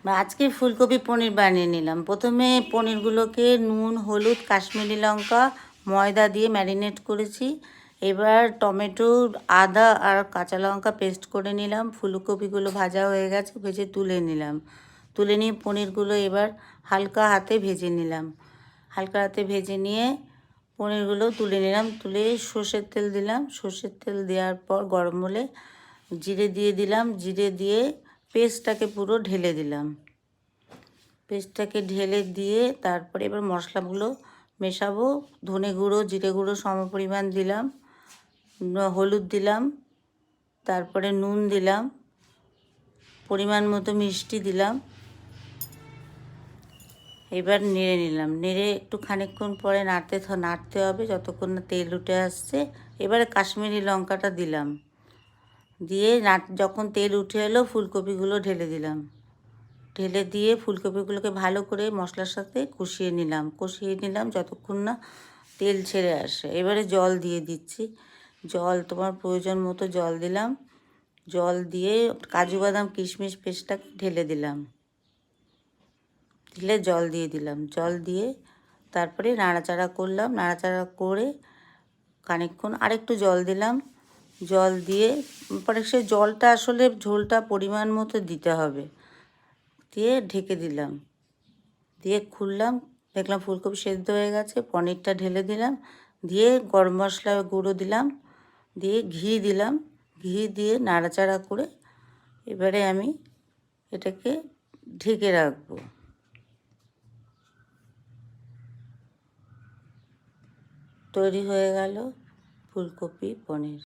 আজকে ফুলকপি পনির বানিয়ে নিলাম। প্রথমে পনিরগুলোকে নুন, হলুদ, কাশ্মীরি লঙ্কা, ময়দা দিয়ে ম্যারিনেট করেছি। এবার টমেটো, আদা আর কাঁচা লঙ্কা পেস্ট করে নিলাম। ফুলকপিগুলো ভাজা হয়ে গেছে, ভেজে তুলে নিলাম। তুলে নিয়ে পনিরগুলো এবার হালকা হাতে ভেজে নিলাম। হালকা হাতে ভেজে নিয়ে পনিরগুলো তুলে নিলাম। তুলে সর্ষের তেল দিলাম। সর্ষের তেল দেওয়ার পর গরম হলে জিরে দিয়ে দিলাম। জিরে দিয়ে পেস্টটাকে পুরো ঢেলে দিলাম। পেস্টটাকে ঢেলে দিয়ে তারপরে এবার মশলাগুলো মেশাবো। ধনে গুঁড়ো, জিরে গুঁড়ো সমপরিমাণ দিলাম, হলুদ দিলাম, তারপরে নুন দিলাম, পরিমাণ মতো মিষ্টি দিলাম। এবার নেড়ে নিলাম। নেড়ে একটু খানিকক্ষণ পরে নাড়তে হবে যতক্ষণ না তেল উঠে আসছে। এবারে কাশ্মীরি লঙ্কাটা দিলাম। দিয়ে যখন তেল উঠে এলো ফুলকপিগুলো ঢেলে দিলাম। ঢেলে দিয়ে ফুলকপিগুলোকে ভালো করে মশলার সাথে কষিয়ে নিলাম যতক্ষণ না তেল ছেড়ে আসে। এবারে জল দিয়ে দিচ্ছি। জল তোমার প্রয়োজন মতো জল দিলাম। জল দিয়ে কাজু বাদাম কিশমিশ পেস্টটাকে ঢেলে দিলাম। ঢেলে জল দিয়ে দিলাম। জল দিয়ে তারপরে নাড়াচাড়া করলাম। নাড়াচাড়া করে খানিকক্ষণ আরেকটু জল দিলাম। জল দিয়ে পরে সে জলটা আসলে ঝোলটা পরিমাণ মতো দিতে হবে। দিয়ে ঢেকে দিলাম। দিয়ে খুললাম, দেখলাম ফুলকপি সেদ্ধ হয়ে গেছে। পনিরটা ঢেলে দিলাম। দিয়ে গরম মশলা গুঁড়ো দিলাম। দিয়ে ঘি দিলাম। ঘি দিয়ে নাড়াচাড়া করে এবারে আমি এটাকে ঢেকে রাখবো। তৈরি হয়ে গেল ফুলকপি পনির।